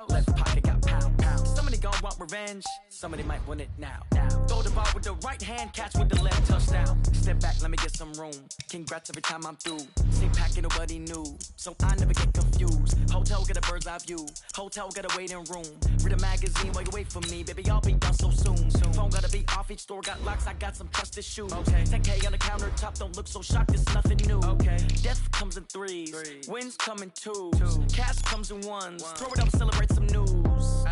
Left pocket got pound, pound. Somebody gon' want revenge, somebody might want it now. Throw the ball with the right hand, catch with the left, touchdown. Step back, let me get some room. Congrats every time I'm through. Same packet, nobody knew, so I never get confused. Hotel get a bird's eye view, hotel get a waiting room. Read a magazine while you wait for me, baby, I'll be done so soon. Phone gotta be off, each store got locks, I got some trusted shoes. 10K on the countertop, don't look so shocked, it's nothing new. Death comes in threes, wins come in twos, cash comes in ones. Throw it up, celebrate some news.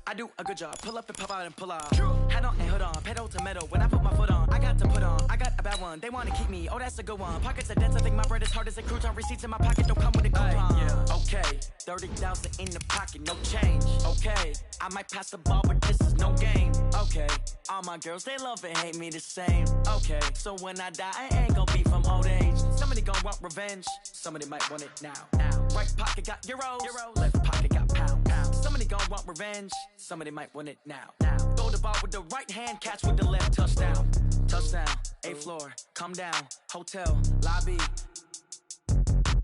I do a good job, pull up and pop out and pull out. Head on and hood on, pedal to metal. When I put my foot on, I got to put on. I got a bad one, they wanna keep me, oh that's a good one. Pockets are dense, I think my bread is hard as a crouton. Receipts in my pocket, don't come with a coupon. Okay, 30,000 in the pocket, no change. Okay, I might pass the ball, but this is no game. Okay, all my girls, they love and hate me the same. Okay, so when I die, I ain't gon' be from old age. Somebody gon' want revenge, somebody might want it now. Right pocket got euros, left pocket got pound, pound. Somebody gon' want revenge, somebody might want it now. Throw the ball with the right hand, catch with the left, touchdown. Touchdown, 8th floor, come down, hotel, lobby.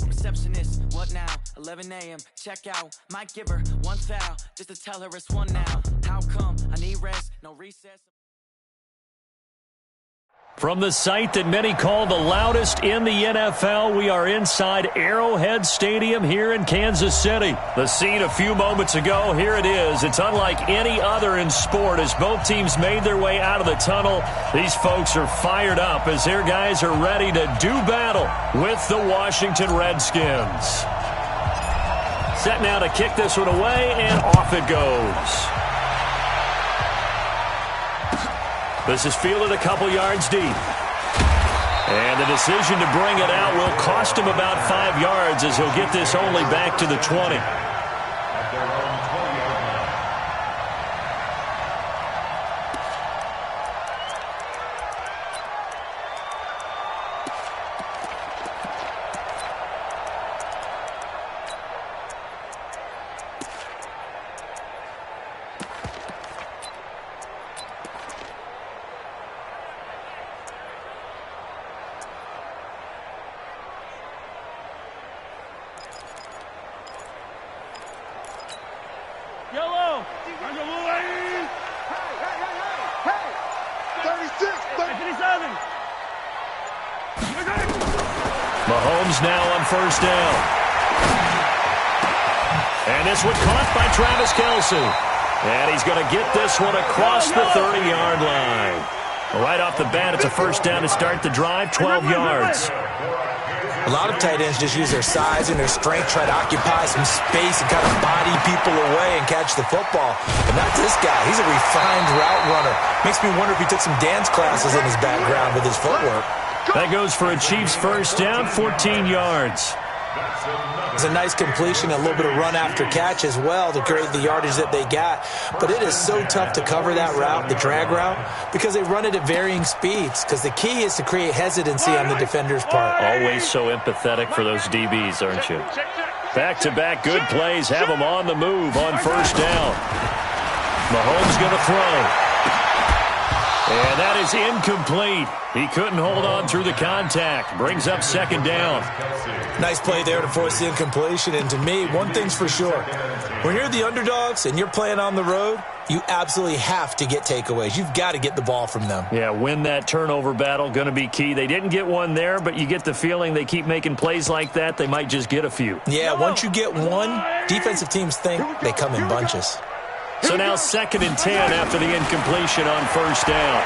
Receptionist, what now? 11 a.m., check out. Might give her one foul, just to tell her it's one now. How come? I need rest, no recess. From the site that many call the loudest in the NFL, we are inside Arrowhead Stadium here in Kansas City. The scene a few moments ago, here it is. It's unlike any other in sport as both teams made their way out of the tunnel. These folks are fired up as their guys are ready to do battle with the Washington Redskins. Set now to kick this one away, and off it goes. This is fielded a couple yards deep. And the decision to bring it out will cost him about 5 yards as he'll get this only back to the 20. Mahomes now on first down. And this one caught by Travis Kelce. And he's going to get this one across the 30-yard line. Right off the bat, it's a first down to start the drive, 12 yards. A lot of tight ends just use their size and their strength, try to occupy some space and kind of body people away and catch the football. But not this guy. He's a refined route runner. Makes me wonder if he took some dance classes in his background with his footwork. That goes for a Chiefs first down, 14 yards. It's a nice completion, a little bit of run after catch as well to create the yardage that they got. But it is so tough to cover that route, the drag route, because they run it at varying speeds. Because the key is to create hesitancy on the defender's part. Always so empathetic for those DBs, aren't you? Back-to-back good plays have them on the move on first down. Mahomes going to throw. And that is incomplete. He couldn't hold on through the contact. Brings up second down. Nice play there to force the incompletion. And to me, one thing's for sure. When you're the underdogs and you're playing on the road, you absolutely have to get takeaways. You've got to get the ball from them. Yeah, win that turnover battle, going to be key. They didn't get one there, but you get the feeling they keep making plays like that, they might just get a few. Yeah, once you get one, defensive teams think they come in bunches. So now 2nd and 10 after the incompletion on first down.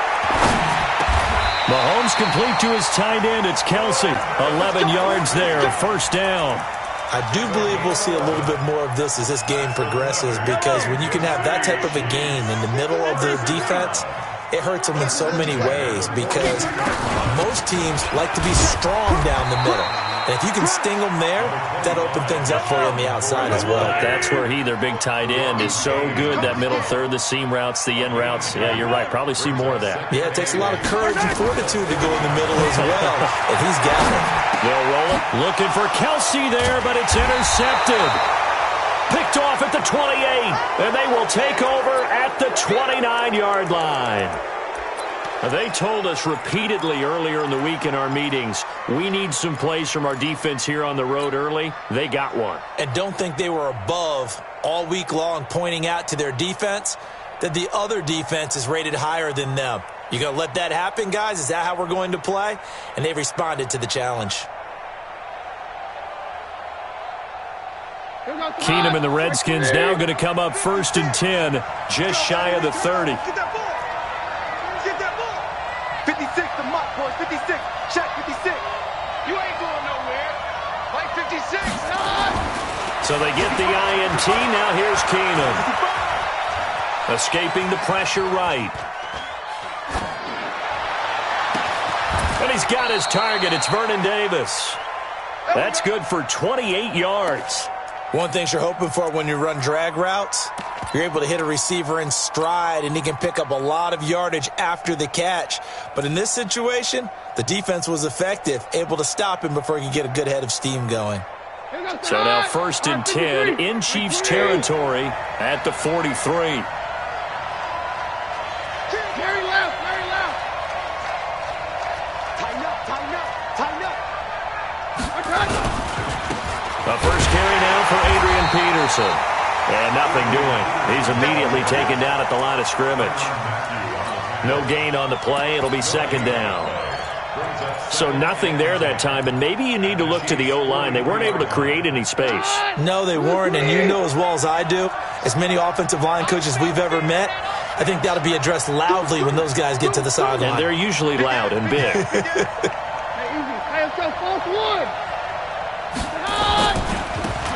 Mahomes complete to his tight end. It's Kelce. 11 yards there, first down. I do believe we'll see a little bit more of this as this game progresses, because when you can have that type of a game in the middle of the defense, it hurts them in so many ways, because most teams like to be strong down the middle. And if you can sting them there, that opens things up for you on the outside as well. That's where their big tight end, is so good. That middle third, the seam routes, the in routes. Yeah, you're right. Probably see more of that. Yeah, it takes a lot of courage and fortitude to go in the middle as well. And he's got it. They'll roll it. Looking for Kelce there, but it's intercepted. Picked off at the 28. And they will take over at the 29-yard line. They told us repeatedly earlier in the week in our meetings, we need some plays from our defense here on the road early. They got one. And don't think they were above all week long pointing out to their defense that the other defense is rated higher than them. You going to let that happen, guys? Is that how we're going to play? And they responded to the challenge. Keenum and the Redskins now going to come up 1st and 10, just shy of the 30. Get that ball. Get that ball. 56, the mark, boys. 56. Check, 56. You ain't going nowhere. Like 56. So they get the INT. Now here's Keenum. Escaping the pressure right. And he's got his target. It's Vernon Davis. That's good for 28 yards. One thing you're hoping for when you run drag routes, you're able to hit a receiver in stride, and he can pick up a lot of yardage after the catch. But in this situation, the defense was effective, able to stop him before he could get a good head of steam going. So now 1st and 10 in Chiefs territory at the 43. Very left, very left. Tighten up, tighten up, tighten up. The first carry now for Adrian Peterson. And nothing doing. He's immediately taken down at the line of scrimmage. No gain on the play. It'll be 2nd down. So nothing there that time, and maybe you need to look to the O-line. They weren't able to create any space. No, they weren't, and you know as well as I do, as many offensive line coaches we've ever met, I think that'll be addressed loudly when those guys get to the sideline. And they're usually loud and big.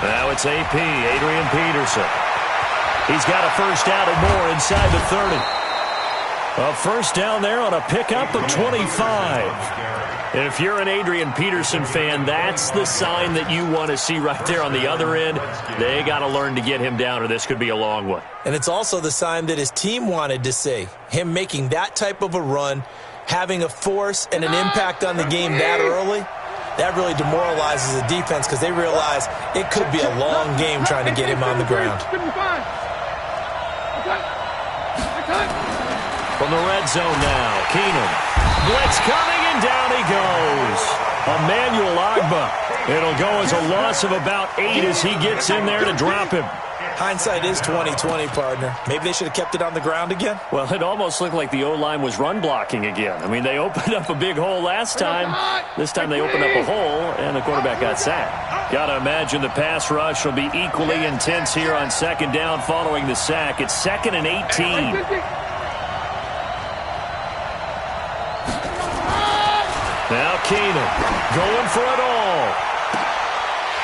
Now it's AP, Adrian Peterson. He's got a first down and more inside the 30. A first down there on a pickup of 25. If you're an Adrian Peterson fan, that's the sign that you want to see right there on the other end. They got to learn to get him down, or this could be a long one. And it's also the sign that his team wanted to see. Him making that type of a run, having a force and an impact on the game that early, that really demoralizes the defense because they realize it could be a long game trying to get him on the ground. From the red zone now, Keenum. Blitz coming, and down he goes. Emmanuel Ogbah. It'll go as a loss of about 8 as he gets in there to drop him. Hindsight is 20/20, partner. Maybe they should have kept it on the ground again. Well, it almost looked like the O-line was run blocking again. I mean, they opened up a big hole last time. This time they opened up a hole, and the quarterback got sacked. Got to imagine the pass rush will be equally intense here on 2nd down following the sack. It's 2nd and 18. Now Keenum going for it all.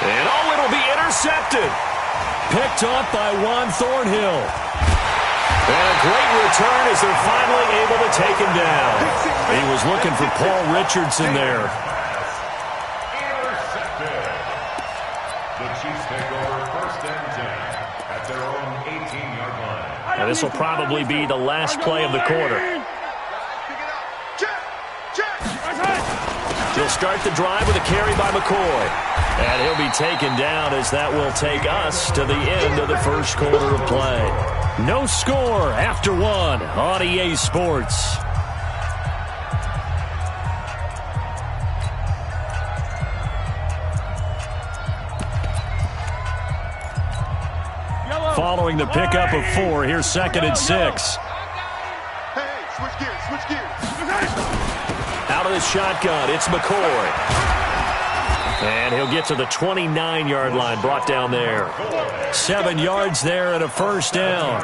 And it'll be intercepted. Picked off by Juan Thornhill. And a great return as they're finally able to take him down. He was looking for Paul Richardson there. Intercepted. The Chiefs take over 1st and 10 at their own 18-yard line. And this will probably be the last play of the quarter. He'll start the drive with a carry by McCoy. And he'll be taken down as that will take us to the end of the first quarter of play. No score after 1 on EA Sports. Following the pickup of 4, here's 2nd and 6. Hey, switch gears, switch gears. Out of the shotgun, it's McCoy. And he'll get to the 29-yard line, brought down there. 7 yards there and a first down.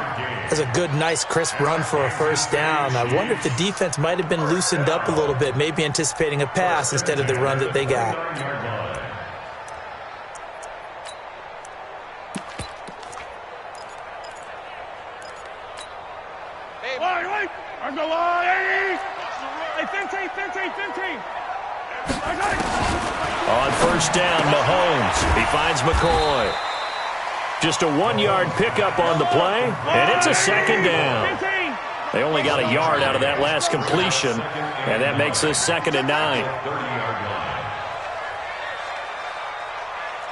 That's a good, nice, crisp run for a first down. I wonder if the defense might have been loosened up a little bit, maybe anticipating a pass instead of the run that they got. On first down, Mahomes. He finds McCoy. Just a 1-yard pickup on the play, and it's a 2nd down. They only got a yard out of that last completion, and that makes this 2nd and 9.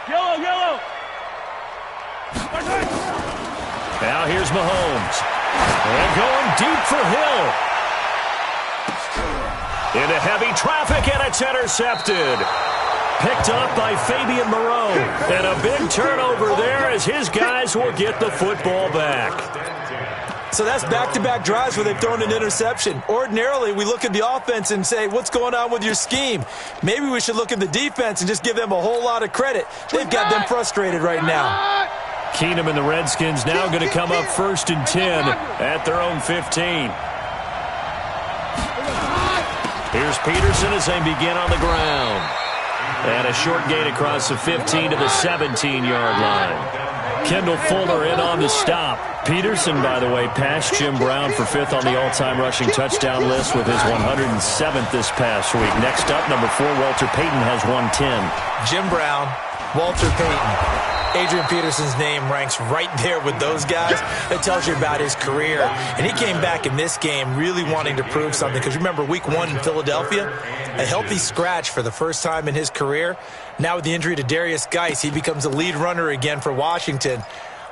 Yellow. Now here's Mahomes. And going deep for Hill. Into heavy traffic, and it's intercepted. Picked up by Fabian Moreau. And a big turnover there as his guys will get the football back. So that's back-to-back drives where they've thrown an interception. Ordinarily, we look at the offense and say, what's going on with your scheme? Maybe we should look at the defense and just give them a whole lot of credit. They've got them frustrated right now. Keenum and the Redskins now going to come up 1st and 10 at their own 15. Here's Peterson as they begin on the ground. And a short gain across the 15 to the 17-yard line. Kendall Fuller in on the stop. Peterson, by the way, passed Jim Brown for 5th on the all-time rushing touchdown list with his 107th this past week. Next up, number 4, Walter Payton has 110. Jim Brown, Walter Payton. Adrian Peterson's name ranks right there with those guys. That tells you about his career. And he came back in this game really wanting to prove something. Because remember, week 1 in Philadelphia, a healthy scratch for the first time in his career. Now with the injury to Darius Geis, he becomes a lead runner again for Washington.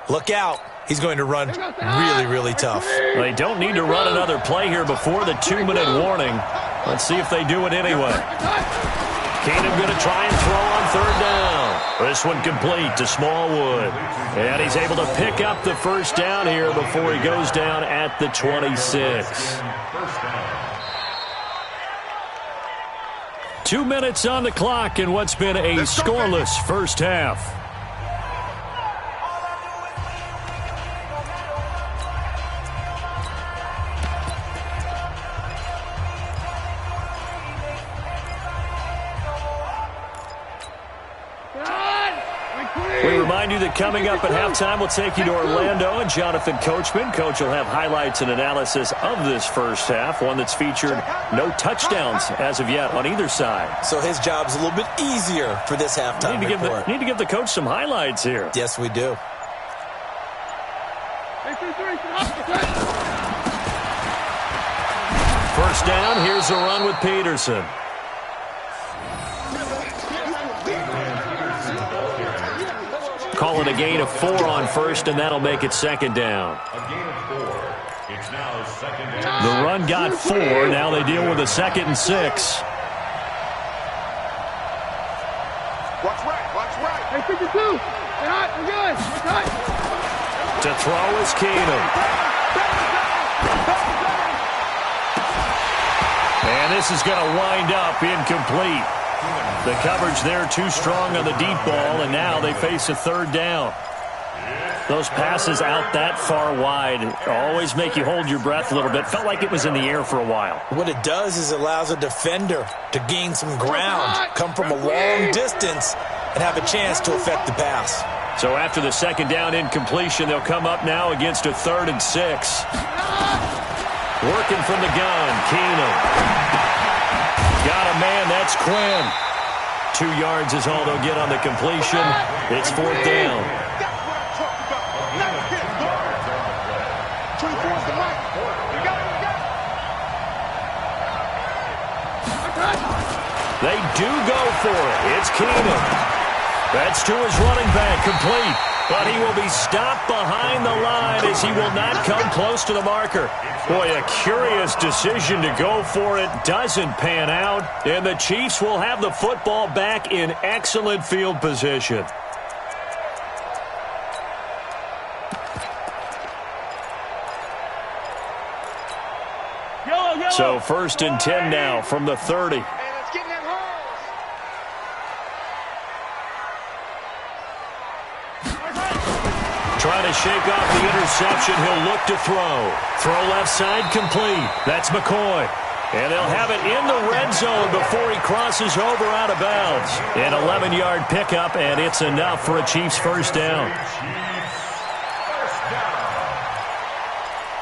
Look out. He's going to run really, really tough. They don't need to run another play here before the 2-minute warning. Let's see if they do it anyway. Keenum going to try and throw on 3rd down. This one complete to Smallwood. And he's able to pick up the 1st down here before he goes down at the 26. 2 minutes on the clock in what's been a scoreless first half. We remind you that coming up at halftime, we'll take you to Orlando and Jonathan Coachman. Coach will have highlights and analysis of this first half, one that's featured no touchdowns as of yet on either side. So his job's a little bit easier for this halftime report. Need to give the coach some highlights here. Yes, we do. First down, here's a run with Peterson. Call it a gain of 4 on 1st, and that'll make it 2nd down. A gain of 4. It's now 2nd down. The run got 4. Now they deal with a 2nd and 6. Watch right. Hey, 52. We're hot. We're good. We're tight. To throw is Keenum. And this is going to wind up incomplete. The coverage there too strong on the deep ball, and now they face a 3rd down. Those passes out that far wide always make you hold your breath a little bit. Felt like it was in the air for a while. What it does is it allows a defender to gain some ground, come from a long distance, and have a chance to affect the pass. So after the 2nd down incompletion, they'll come up now against a 3rd and 6. Working from the gun, Keenum. Got a man, that's Quinn. 2 yards is all they'll get on the completion. It's 4th down. They do go for it. It's Keenum. That's to his running back, complete. But he will be stopped behind the line as he will not come close to the marker. Boy, a curious decision to go for it. Doesn't pan out. And the Chiefs will have the football back in excellent field position. So 1st and 10 now from the 30. Trying to shake off the interception. He'll look to throw. Throw left side complete. That's McCoy. And they'll have it in the red zone before he crosses over out of bounds. An 11-yard pickup, and it's enough for a Chiefs 1st down.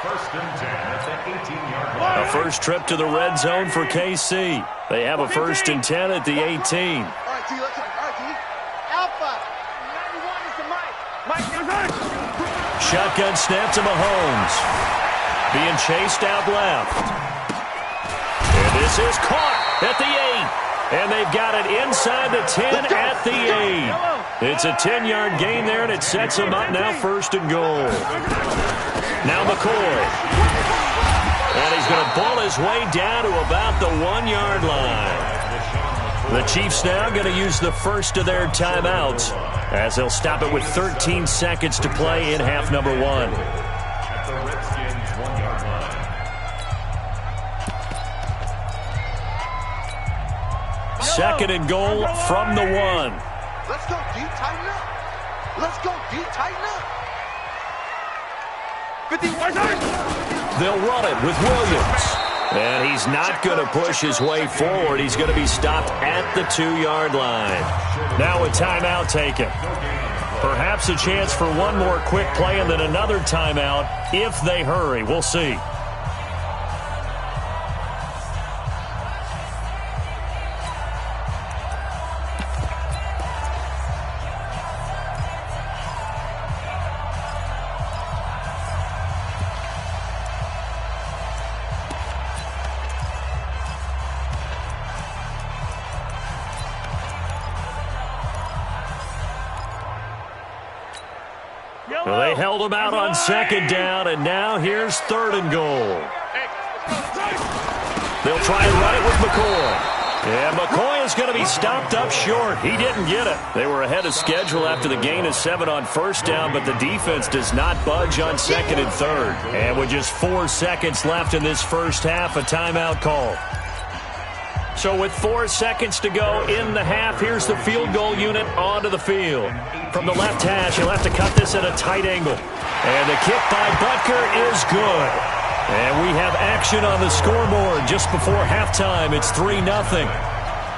First and 10 at the 18-yard line. A first trip to the red zone for KC. They have a 1st and 10 at the 18. All right, T, let's go. All right, T. Alpha. 91 is the mic. Shotgun snap to Mahomes. Being chased out left. And this is caught at the 8. And they've got it inside the 10 at the 8. It's a 10-yard gain there, and it sets them up now 1st and goal. Now McCoy. And he's going to pull his way down to about the 1-yard line. The Chiefs now going to use the first of their timeouts as they'll stop it with 13 seconds to play in half number 1. At the Redskins' 1-yard line. Second and goal from the 1. Let's go deep, tighten up. Let's go deep, tighten up. 51. They'll run it with Williams. And he's not going to push his way forward. He's going to be stopped at the 2-yard line. Now a timeout taken. Perhaps a chance for one more quick play and then another timeout if they hurry. We'll see. Well, they held him out on second down, and now here's third and goal. They'll try and run it with McCoy. And McCoy is going to be stopped up short. He didn't get it. They were ahead of schedule after the gain of 7 on first down, but the defense does not budge on second and third. And with just 4 seconds left in this first half, a timeout call. So with 4 seconds to go in the half, here's the field goal unit onto the field. From the left hash, he'll have to cut this at a tight angle. And the kick by Butker is good. And we have action on the scoreboard just before halftime. It's 3-0.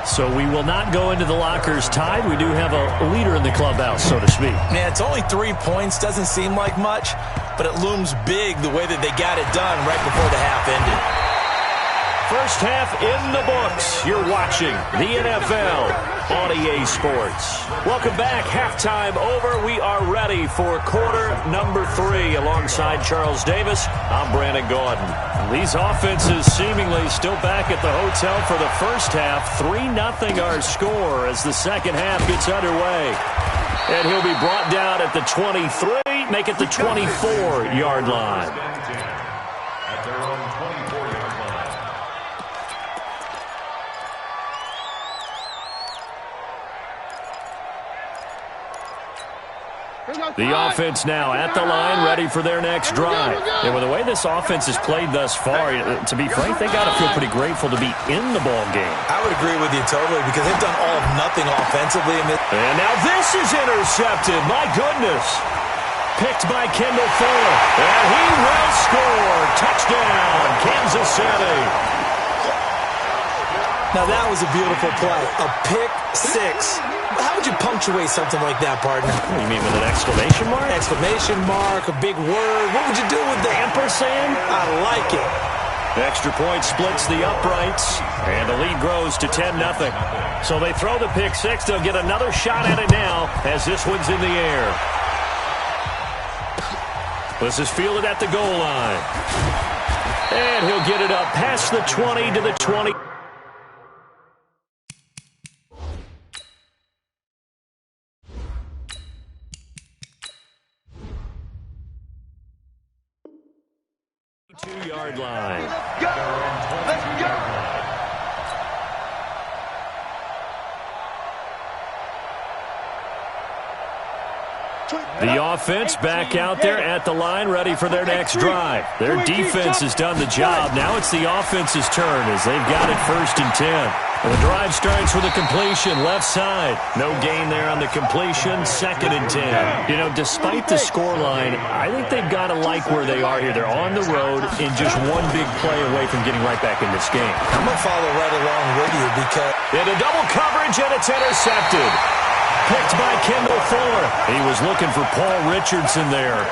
So we will not go into the lockers tied. We do have a leader in the clubhouse, so to speak. Man, it's only 3 points. Doesn't seem like much, but it looms big the way that they got it done right before the half ended. First half in the books. You're watching the NFL on EA Sports. Welcome back. Halftime over. We are ready for quarter number 3. Alongside Charles Davis, I'm Brandon Gordon. These offenses seemingly still back at the hotel for the first half. 3-0 our score as the second half gets underway. And he'll be brought down at the 23, make it the 24-yard line. At their own 24-yard line. The offense now at the line, ready for their next drive. And with the way this offense has played thus far, to be frank, they got to feel pretty grateful to be in the ball game. I would agree with you totally because they've done all of nothing offensively. And now this is intercepted. My goodness. Picked by Kendall Fuller. And he will score. Touchdown, Kansas City. Now that was a beautiful play. A pick 6. How would you punctuate something like that, partner? You mean with an exclamation mark? Exclamation mark, a big word. What would you do with that? Ampersand? I like it. Extra point splits the uprights, and the lead grows to 10-0. So they throw the pick 6. They'll get another shot at it now as this one's in the air. This is fielded at the goal line. And he'll get it up past the 20 to the 20. Two-yard line. Go! Let's go! The offense back out there at the line, ready for their next drive. Their defense has done the job. Now it's the offense's turn as they've got it 1st and 10. And the drive starts with a completion, left side. No gain there on the completion, 2nd and 10. You know, despite the scoreline, I think they've got to like where they are here. They're on the road and just one big play away from getting right back in this game. I'm going to follow right along with you because... Into double coverage, and it's intercepted. Picked by Kendall Fuller. He was looking for Paul Richardson there.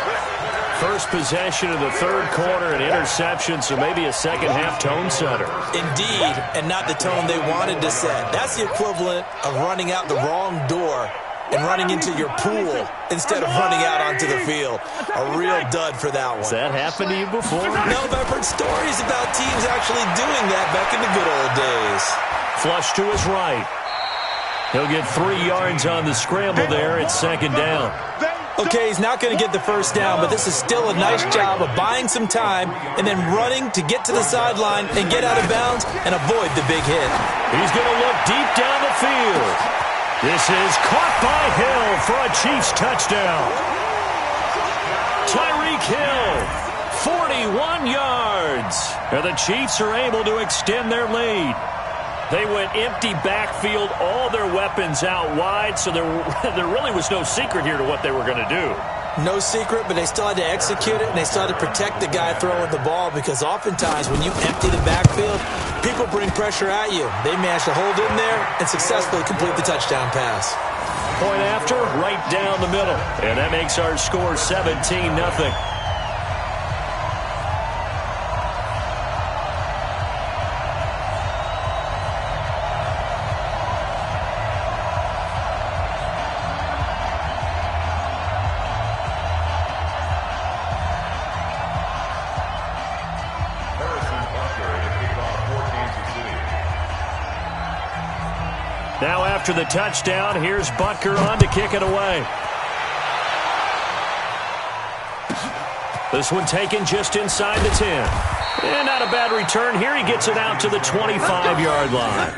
First possession of the third quarter, an interception, so maybe a second-half tone setter. Indeed, and not the tone they wanted to set. That's the equivalent of running out the wrong door and running into your pool instead of running out onto the field. A real dud for that one. Has that happened to you before? No, but I've heard stories about teams actually doing that back in the good old days. Flush to his right. He'll get 3 yards on the scramble there. It's 2nd down. Okay, he's not going to get the first down, but this is still a nice job of buying some time and then running to get to the sideline and get out of bounds and avoid the big hit. He's going to look deep down the field. This is caught by Hill for a Chiefs touchdown. Tyreek Hill, 41 yards. And the Chiefs are able to extend their lead. They went empty backfield, all their weapons out wide, so there really was no secret here to what they were going to do. No secret, but they still had to execute it, and they still had to protect the guy throwing the ball, because oftentimes when you empty the backfield, people bring pressure at you. They managed to hold in there and successfully complete the touchdown pass. Point after, right down the middle. And that makes our score 17-0. Now after the touchdown, here's Butker on to kick it away. This one taken just inside the 10. And not a bad return here. He gets it out to the 25-yard line.